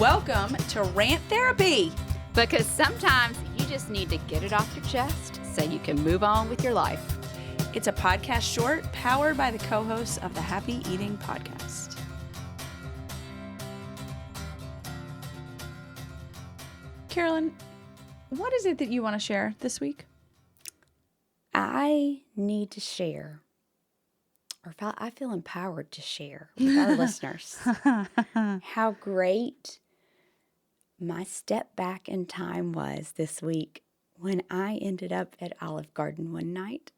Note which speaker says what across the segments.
Speaker 1: Welcome to Rant Therapy.
Speaker 2: Because sometimes you just need to get it off your chest so you can move on with your life.
Speaker 1: It's a podcast short powered by the co-hosts of the Happy Eating Podcast. Carolyn, what is it that you want to share this week?
Speaker 2: I need to share, or I feel empowered to share with our listeners how great my step back in time was this week when I ended up at Olive Garden one night.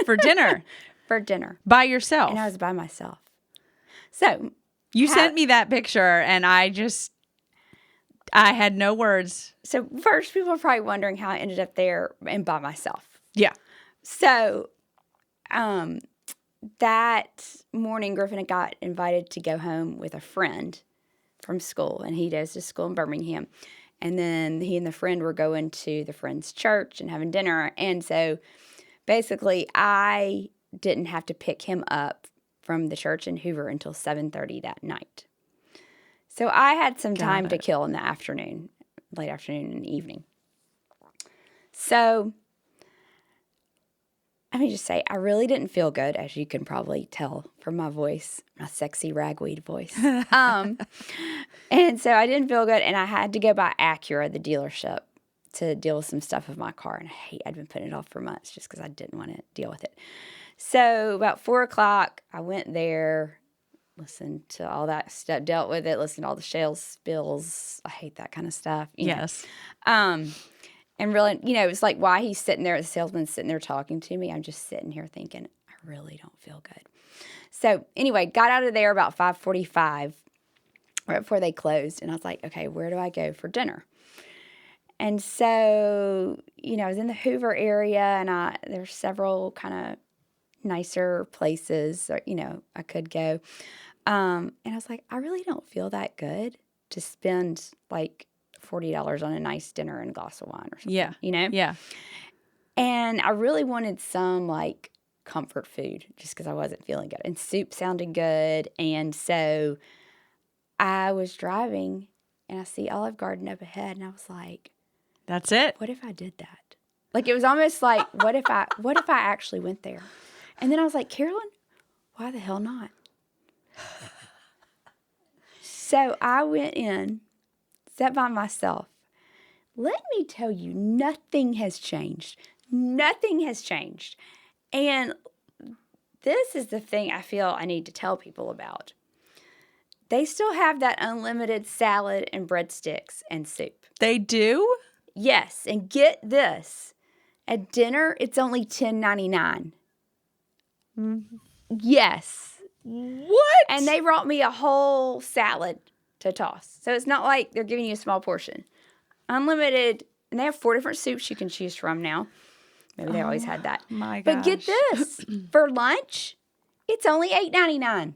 Speaker 1: For dinner?
Speaker 2: For dinner.
Speaker 1: By yourself?
Speaker 2: And I was by myself. So
Speaker 1: you sent me that picture and I had no words.
Speaker 2: So first, people are probably wondering how I ended up there and by myself.
Speaker 1: Yeah.
Speaker 2: So that morning, Griffin had got invited to go home with a friend from school, and he goes to school in Birmingham. And then he and the friend were going to the friend's church and having dinner. And so basically, I didn't have to pick him up from the church in Hoover until 7:30 that night. So I had some time to kill in the afternoon, late afternoon and evening. So let me just say, I really didn't feel good, as you can probably tell from my voice, my sexy ragweed voice. And so I didn't feel good, and I had to go by Acura, the dealership, to deal with some stuff with my car. And I'd been putting it off for months just because I didn't want to deal with it. So about 4 o'clock, I went there, listened to all that stuff, dealt with it, listened to all the shale spills. I hate that kind of stuff.
Speaker 1: Yes.
Speaker 2: And really, it was like why he's sitting there, the salesman's sitting there talking to me. I'm just sitting here thinking, I really don't feel good. So anyway, got out of there about 5:45, right before they closed. And I was like, okay, where do I go for dinner? And so, I was in the Hoover area, and there's several kind of nicer places, I could go. And I was like, I really don't feel that good to spend like $40 on a nice dinner and a glass of wine or something.
Speaker 1: Yeah. Yeah.
Speaker 2: And I really wanted some like comfort food just because I wasn't feeling good. And soup sounded good. And so I was driving and I see Olive Garden up ahead, and I was like,
Speaker 1: that's it.
Speaker 2: What if I did that? Like, it was almost like, what if I actually went there? And then I was like, Carolyn, why the hell not? So I went in, sat by myself. Let me tell you, nothing has changed. Nothing has changed. And this is the thing I feel I need to tell people about. They still have that unlimited salad and breadsticks and soup.
Speaker 1: They do?
Speaker 2: Yes. And get this. At dinner, it's only $10.99.
Speaker 1: Mm-hmm.
Speaker 2: Yes.
Speaker 1: What?
Speaker 2: And they brought me a whole salad to toss. So it's not like they're giving you a small portion. Unlimited. And they have 4 different soups you can choose from now. Maybe they always had that.
Speaker 1: My gosh.
Speaker 2: But get this. For lunch, it's only $8.99.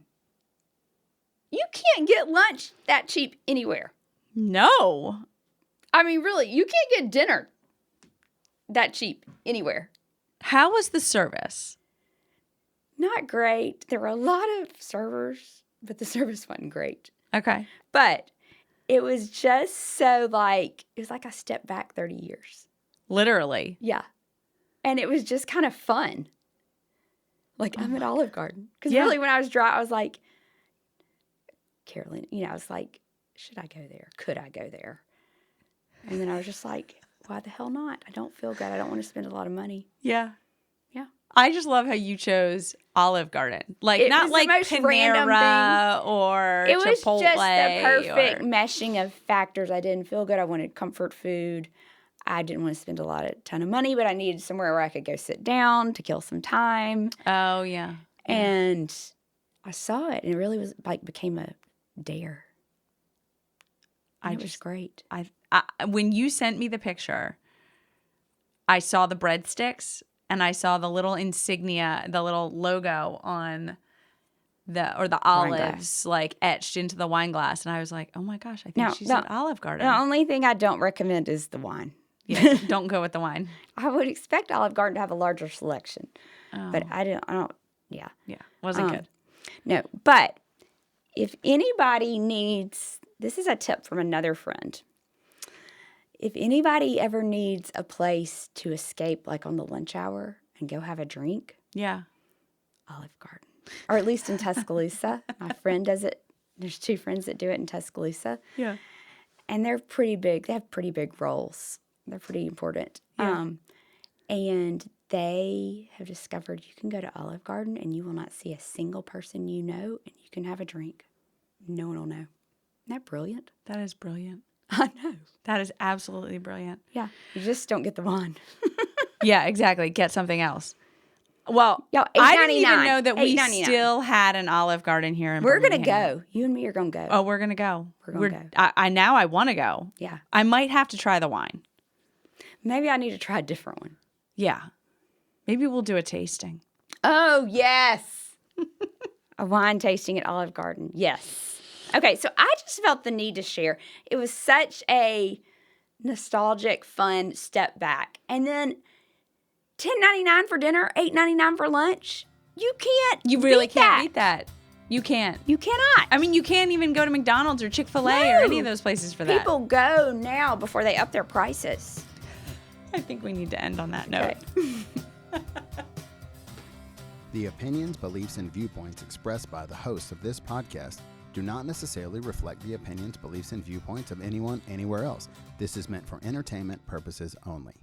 Speaker 2: You can't get lunch that cheap anywhere.
Speaker 1: No.
Speaker 2: I mean, really, you can't get dinner that cheap anywhere.
Speaker 1: How was the service?
Speaker 2: Not great. There were a lot of servers, but the service wasn't great.
Speaker 1: Okay.
Speaker 2: But it was just so it was like I stepped back 30 years.
Speaker 1: Literally.
Speaker 2: Yeah. And it was just kind of fun. Like, I'm at Olive Garden. Because really, when I was dry, I was like, Carolyn, I was like, should I go there? Could I go there? And then I was just like, why the hell not? I don't feel good. I don't want to spend a lot of money.
Speaker 1: Yeah.
Speaker 2: Yeah.
Speaker 1: I just love how you chose Olive Garden. Like,
Speaker 2: it
Speaker 1: not
Speaker 2: was
Speaker 1: like
Speaker 2: the most
Speaker 1: Panera or
Speaker 2: it was
Speaker 1: Chipotle.
Speaker 2: Just the perfect meshing of factors. I didn't feel good. I wanted comfort food. I didn't want to spend a ton of money, but I needed somewhere where I could go sit down to kill some time.
Speaker 1: Oh, yeah.
Speaker 2: And I saw it, and it really was became a dare. It was great.
Speaker 1: When you sent me the picture, I saw the breadsticks and I saw the little insignia, the little logo on the olives etched into the wine glass, and I was like, oh my gosh, I think she's at Olive Garden.
Speaker 2: The only thing I don't recommend is the wine.
Speaker 1: Yeah, don't go with the wine.
Speaker 2: I would expect Olive Garden to have a larger selection, but I don't. Yeah,
Speaker 1: wasn't good.
Speaker 2: No, but if anybody needs this is a tip from another friend. If anybody ever needs a place to escape, like on the lunch hour and go have a drink,
Speaker 1: Yeah.
Speaker 2: Olive Garden. Or at least in Tuscaloosa. My friend does it. There's 2 friends that do it in Tuscaloosa.
Speaker 1: Yeah.
Speaker 2: And they're pretty big. They have pretty big roles. They're pretty important.
Speaker 1: Yeah.
Speaker 2: And they have discovered you can go to Olive Garden and you will not see a single person you know, and you can have a drink. No one will know. Isn't that brilliant?
Speaker 1: That is brilliant.
Speaker 2: I know.
Speaker 1: That is absolutely brilliant.
Speaker 2: Yeah. You just don't get the wine.
Speaker 1: Yeah, exactly. Get something else. Well,
Speaker 2: Yo,
Speaker 1: I didn't even
Speaker 2: $8.99.
Speaker 1: know that we
Speaker 2: $8.99.
Speaker 1: still had an Olive Garden here in
Speaker 2: We're going to
Speaker 1: Birmingham.
Speaker 2: go. You and me are going to go.
Speaker 1: Oh, we're going to go.
Speaker 2: We're gonna go.
Speaker 1: I now I want to go.
Speaker 2: Yeah.
Speaker 1: I might have to try the wine.
Speaker 2: Maybe I need to try a different one.
Speaker 1: Yeah. Maybe we'll do a tasting.
Speaker 2: Oh, yes. A wine tasting at Olive Garden. Yes. Okay, so I just felt the need to share. It was such a nostalgic, fun step back. And then $10.99 for dinner, $8.99 for lunch. You can't.
Speaker 1: You really
Speaker 2: beat
Speaker 1: can't
Speaker 2: that.
Speaker 1: beat that. You can't.
Speaker 2: You cannot.
Speaker 1: I mean, you can't even go to McDonald's or Chick-fil-A or any of those places for that.
Speaker 2: People go now before they up their prices.
Speaker 1: I think we need to end on that note.
Speaker 2: Okay.
Speaker 3: The opinions, beliefs, and viewpoints expressed by the hosts of this podcast do not necessarily reflect the opinions, beliefs, and viewpoints of anyone anywhere else. This is meant for entertainment purposes only.